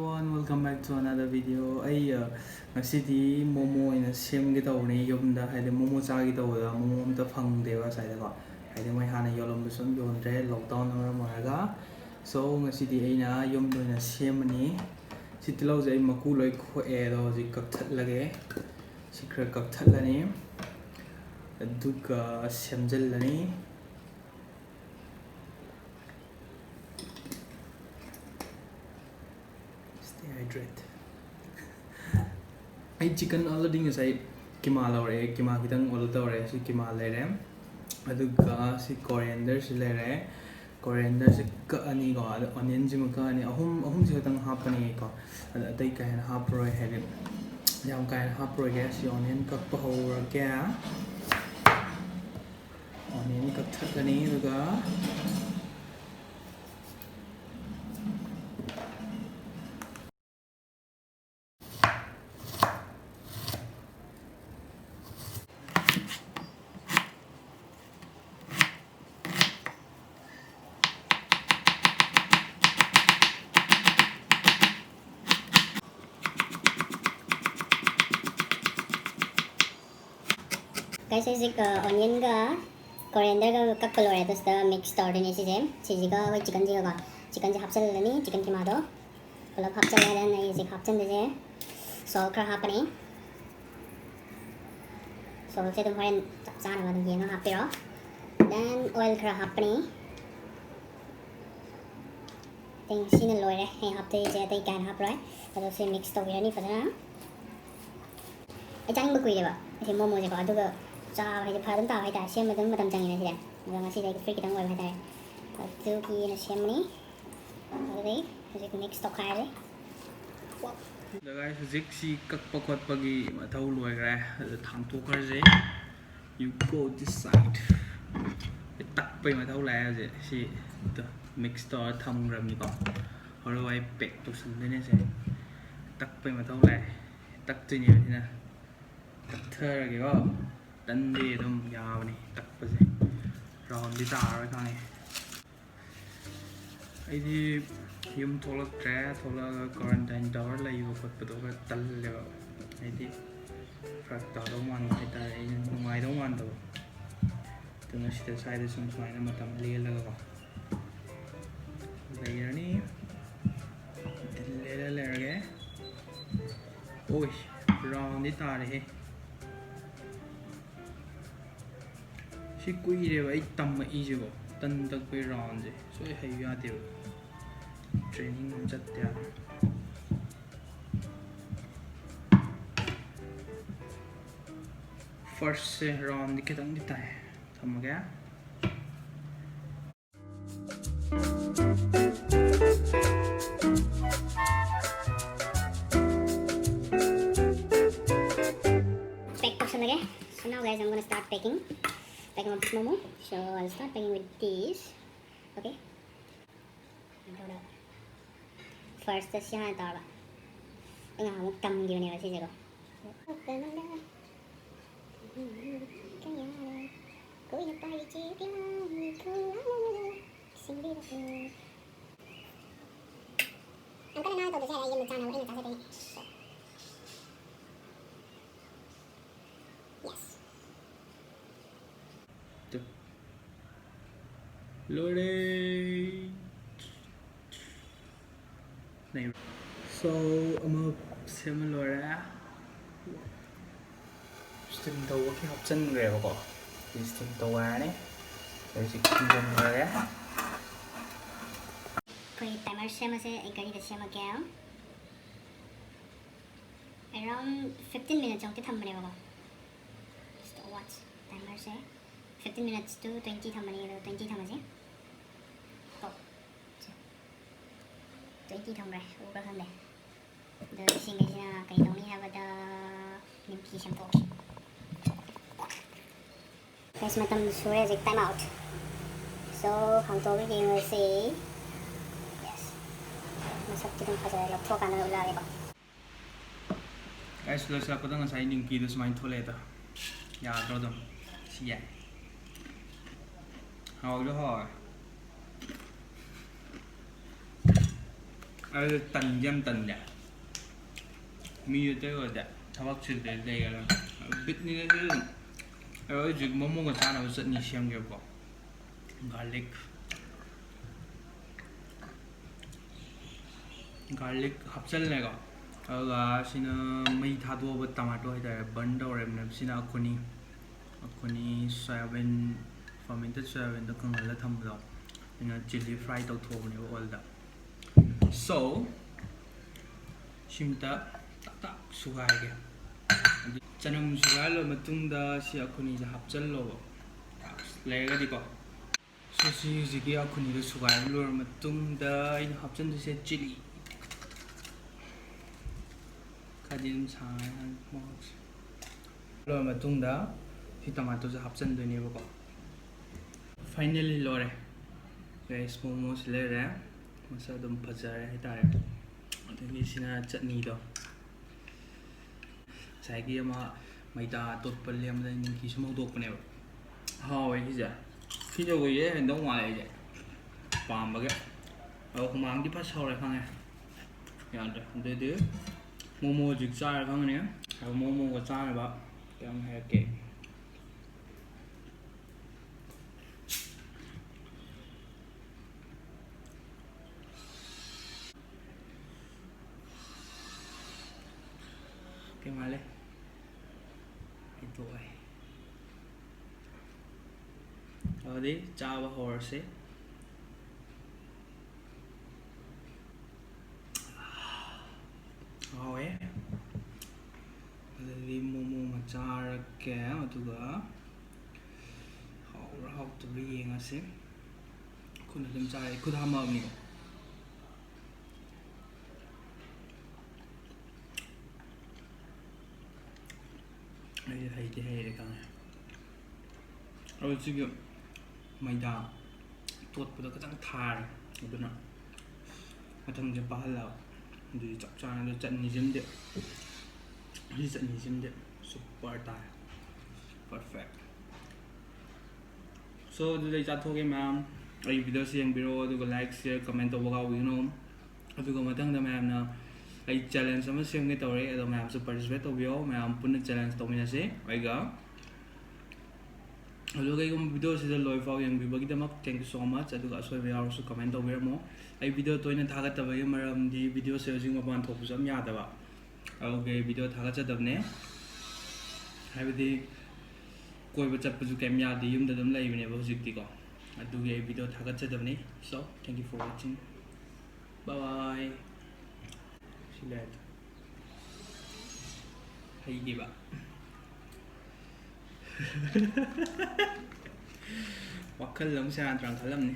everyone, welcome back to another video. Ngasi momo ina sem kita uni yomda haide momo chagi ta oda momo amta phang dewa saida ko haide mai hana yolom busum yonre lockdown amra maraga so ngasi di aina yomdo ina sem ani sitilo jai maku loi kho e do ji kak that lage sikra kak that lani aduga semjel lani hydrate. I chicken already ngasai kima lore kima kitang olta ore si kima lere aduga si coriander si lere coriander si ka ani go onion ji ka ani ahum si tang hapani ko atai ka han hapro he yam ka han hapro ge si onion ka pa ho ge onion ka thakani aduga guys, is onion ga coriander ga kak color है तो इसका mix तोड़ देने से चीज़ का वही chicken जी का chicken जी half चल लेनी चिकन की मादो मतलब हाफ चल रहा है नहीं इसे हाफ चल दे सॉल्ट का हाफ नहीं सॉल्ट से तुम हरे चार वाला ये ना हाफ पे रो then oil का हाफ नहीं ting xin lỗi đấy hay hape je tay can hap rồi rồi sẽ mix to vậy ni phải không ai chẳng bực quỷ đấy bà thì momo je có được cho hay phá tấm tàu hay ta xem mà tấm chẳng như này thì rồi mà xin đây free cái tấm ngoài hay ta từ khi nó xem ní rồi đấy rồi mix to khai đấy guys zik si kak pakot pagi ma thau loi ra thang tu kar je you go this side tak pe ma thau la je si mix to tham ram ni ko rồi ai pek tu sun ne se tak pe ma thau la tak tu ni na tak thơ cái có đánh đi đông giàu này tập cái gì rồi đi tàu rồi con này ấy thì yếm thô là trẻ thô là quarantine đó là yêu vật bắt đầu cái tấn liệu ấy thì phải tàu đông ăn hay ta ngoài đông ăn đâu từ nó sẽ sai được xong xoay nó mà tầm lia là vậy rồi nè lia là cái ôi rồi đi tàu này si quy đều ấy tầm mà y chứ bộ tân tân quy ròn gì所以係要條 training 咁質啲first se ròn đi cái tầng đi tay thầm cái pack portion lagi so now guys I'm gonna start packing up this momo, so I'll start packing with this. Okay. First, this यहाँ ताड़ा. यहाँ हम कम गिरने वाली जगह. कोई न पाई चीज़ uncle ना तो दूसरा ये मचाना वो इन्हें चाहते हैं. Loading. So I'm xem rồi đã. Steam tàu cái học chân rồi bà. Thì steam tàu á đấy. Rồi chỉ kinh doanh rồi á. Koई timer xem sẽ anh cái gì xem kéo. Around 15 minutes trong cái thầm này bà. Just watch timer sẽ 15 minutes to 20 thầm này rồi 20 thầm này. 20 thông rồi, udah kan deh. Dari sini kayak ini have the limpi shampoo. Guys, macam suara zik time out. So, hàng tối cái gì sẽ yes. Masuk kita pada laptop kan ulah lagi. Guys, sudah siapa dengan saya limpi itu semain toilet tu. Ya, terus siap. Hao itu hao. ꯑꯗꯨ ꯇꯟꯗꯤ ꯌꯥꯝ ꯇꯟꯗꯦ ꯃꯤ ꯑꯇꯩ ꯑꯣꯏꯔꯗꯤ ꯊꯕꯛ ꯆꯤꯜꯂꯦ ꯂꯩꯒꯅ ꯕꯤꯠꯅꯤꯅꯁꯨ ꯑꯗꯨꯝ ꯑꯩ ꯍꯧꯖꯤꯛ ꯃꯣꯃꯣꯒ ꯆꯥꯅꯕ ꯆꯠꯅꯤ ꯁꯦꯝꯒꯦꯕꯀꯣ ꯒꯥꯔꯂꯤꯛ ꯍꯥꯞꯆꯜꯂꯦꯀꯣ ꯑꯗꯨꯒ ꯁꯤꯅ ꯃꯩ ꯊꯥꯗꯣꯛꯑꯕ ꯇꯣꯃꯥꯇꯣ ꯍꯥꯏꯇꯥꯔꯦ ꯕꯔꯟ ꯇꯧꯔꯦꯕꯅꯦꯕ ꯁꯤꯅ ꯑꯈꯨꯅꯤ ꯁꯣꯌꯥꯕꯤꯟ ꯐꯔꯃꯦꯟꯇꯦꯠ ꯁꯣꯌꯥꯕꯤꯟꯗꯣ ꯀꯪꯍꯜꯂ ꯊꯝꯕꯗꯣ ꯑꯩꯅ ꯆꯤꯜꯂꯤ ꯐ꯭ꯔꯥꯏ ꯇꯧꯊꯣꯛꯑꯕꯅꯦꯕ ꯑꯣꯏꯜꯗ ꯁꯣ ꯁꯤꯝꯇ ꯇꯥꯛ ꯁꯨꯒꯥꯏꯒꯦ ꯆꯅꯝ ꯁꯨꯒꯥꯏ ꯂꯣꯏꯔ ꯃꯇꯨꯡꯗ ꯁꯤ ꯑꯈꯨꯅꯤꯁꯦ ꯍꯥꯞꯆꯜꯂꯣꯕ ꯂꯩꯔꯒꯗꯤꯀꯣ ꯁꯤ ꯍꯧꯖꯤꯛꯀꯤ ꯑꯈꯨꯅꯤꯗꯣ ꯁꯨꯒꯥꯏꯕ ꯂꯣꯏꯔ ꯃꯇꯨꯡꯗ ꯑꯩꯅ ꯍꯥꯞꯆꯤꯟꯗꯣꯏꯁꯦ ꯆꯤꯂꯤ ꯈꯔꯗꯤ ꯑꯗꯨꯝ ꯁꯥꯡꯉꯦ ꯃꯣꯔꯣꯛꯁꯦ ꯂꯣꯏꯔ ꯃꯇꯨꯡꯗ ꯁꯤ ꯇꯣꯃꯥꯇꯣꯁꯦ ꯍꯥꯞꯆꯤꯟꯗꯣꯏꯅꯦꯕꯀꯣ ꯐꯥꯏꯅꯦꯜꯂꯤ ꯂꯣꯏꯔꯦ ꯒꯥꯏꯁ ꯃꯣꯃꯣꯁ ꯂꯩꯔꯦ ꯃꯁꯛ ꯑꯗꯨꯝ ꯐꯖꯔꯦ ꯍꯥꯏꯇꯥꯔꯦ ꯑꯗꯒꯤ ꯁꯤꯅ ꯆꯠꯅꯤꯗꯣ ꯉꯁꯥꯏꯒꯤ ꯑꯃ ꯃꯩꯗꯥ ꯇꯣꯠꯄ ꯂꯦꯝꯕꯗ ꯅꯤꯡꯀꯤ ꯁꯨꯝ ꯍꯧꯗꯣꯛꯄꯅꯦꯕ ꯍꯥꯎꯋꯦ ꯁꯤꯁꯦ ꯁꯤꯁꯦ ꯑꯩꯈꯣꯏꯁꯦ ꯍꯦꯟꯗꯧ ꯃꯥꯜꯂꯦ ꯑꯩꯁꯦ ꯄꯥꯝꯕꯒꯤ ꯑꯗꯣ ꯍꯨꯃꯥꯡꯗꯤ ꯐꯖ ꯁꯧꯔꯦ ꯈꯪꯉꯦ ꯌꯥꯗ꯭ꯔꯦ ꯑꯗꯨꯗꯤ ꯃꯣꯃꯣ ꯍꯧꯖꯤꯛ ꯆꯥꯔ ꯈꯪꯒꯅꯤ ꯃꯣꯃꯣꯒ ꯆꯥꯅꯕ ꯀꯌꯥꯝ ꯍꯥꯏꯔꯛꯀꯦ ꯀꯩ ꯃꯥꯜꯂꯦ ꯍꯩꯗꯣꯛꯑꯦ ꯑꯗꯨꯗꯤ ꯆꯥꯕ ꯍꯧꯔꯁꯦ ꯍꯥꯎꯋꯦ ꯑꯗꯨꯗꯤ ꯃꯣꯃꯣ ꯑꯃ ꯆꯥꯔꯒꯦ ꯑꯗꯨꯒ ꯍꯥꯎꯕ꯭ꯔꯥ ꯍꯥꯎꯇꯕ꯭ꯔꯥ ꯌꯦꯡꯉꯁꯤ ꯈꯨꯠꯅ ꯑꯗꯨꯝ ꯆꯥꯔꯦ ꯈꯨꯠ ꯍꯥꯝꯃꯛꯑꯕꯅꯤꯀꯣ ꯑꯩꯗꯤ ꯍꯩꯗꯤ ꯍꯩꯔꯦ ꯈꯪꯉꯦ ꯑꯗꯨ ꯁꯤꯒꯤ ꯃꯩꯗꯥ ꯇꯣꯠꯄꯗꯣ ꯈꯤꯇꯪ ꯊꯥꯔꯦ ꯑꯗꯨꯅ ꯃꯊꯪꯁꯦ ꯄꯥꯍꯜꯂꯕ ꯑꯗꯨꯗꯤ ꯆꯞ ꯆꯥꯅ ꯑꯗꯨ ꯆꯠꯅꯤꯁꯤꯝꯗꯤ ꯁꯤ ꯆꯠꯅꯤꯁꯤꯝꯗꯤ ꯁꯨꯄꯔ ꯇꯥꯏ ꯄꯔꯐꯦꯛ ꯁꯣ ꯑꯗꯨꯗꯤ ꯑꯩ ꯆꯥꯊꯣꯛꯑꯒꯦ ꯃꯌꯥꯝ ꯑꯩ ꯚꯤꯗꯤꯑꯣꯁꯤ ꯌꯦꯡꯕꯤꯔꯛꯑꯣ ꯑꯗꯨꯒ ꯂꯥꯏꯛ ꯁꯤꯌꯔ ꯀꯃꯦꯟ ꯇꯧꯕ ꯀꯥꯎꯕꯤꯒꯅꯨ ꯑꯗꯨꯒ ꯃꯊꯪꯗ ꯃꯌꯥꯝꯅ ꯑꯩ ꯆꯦꯂꯦꯟꯖ ꯑꯃ ꯁꯦꯝꯒꯦ ꯇꯧꯔꯦ ꯑꯗꯣ ꯃꯌꯥꯝꯁꯨ ꯄꯥꯔꯇꯤꯁꯤꯄꯦꯠ ꯇꯧꯕꯤꯌꯣ ꯃꯌꯥꯝ ꯄꯨꯟꯅ ꯆꯦꯂꯦꯟꯖ ꯇꯧꯃꯤꯟꯅꯁꯤ ꯑꯩꯒ ꯑꯗꯨꯒ ꯀꯩꯒꯨꯝꯕ ꯚꯤꯗꯤꯑꯣꯁꯤꯗ ꯂꯣꯏꯐꯥꯎ ꯌꯦꯡꯕꯤꯕꯒꯤꯗꯃꯛ ꯊꯦꯡꯛ ꯌꯨ ꯁꯣ ꯃꯆ ꯑꯗꯨꯒ ꯑꯁꯣꯏꯕ ꯌꯥꯎꯔꯁꯨ ꯀꯃꯦꯟ ꯇꯧꯕꯤꯔꯝꯃꯣ ꯑꯩ ꯚꯤꯗꯤꯑꯣ ꯇꯣꯏꯅ ꯊꯥꯒꯠꯇꯕꯒꯤ ꯃꯔꯝꯗꯤ ꯚꯤꯗꯤꯑꯣꯁꯦ ꯍꯧꯖꯤꯛ ꯃꯄꯥꯟ ꯊꯣꯛꯄꯁꯨ ꯌꯥꯝ ꯌꯥꯗꯕ ꯑꯗꯨꯒꯤ ꯚꯤꯗꯤꯑꯣ ꯊꯥꯒꯠꯆꯗꯕꯅꯦ ꯍꯥꯏꯕꯗꯤ ꯀꯣꯏꯕ ꯆꯠꯄꯁꯨ ꯀꯩꯝ ꯌꯥꯗꯦ ꯌꯨꯝꯗ ꯑꯗꯨꯝ ꯂꯩꯕꯅꯦꯕ ꯍꯧꯖꯤꯛꯇꯤꯀꯣ ꯑꯗꯨꯒꯤ ꯑꯩ ꯚꯤꯗꯤꯑꯣ ꯊꯥꯒꯠꯆꯗꯕꯅꯤ so thank you for watching bye ꯁꯤ ꯂꯩꯔꯦ ꯍꯩꯈꯤꯕ ꯋꯥꯈꯜ ꯑꯃ ꯁꯦꯔꯥꯟ ꯇꯨꯔꯥꯟ ꯈꯜꯂꯝꯅꯤ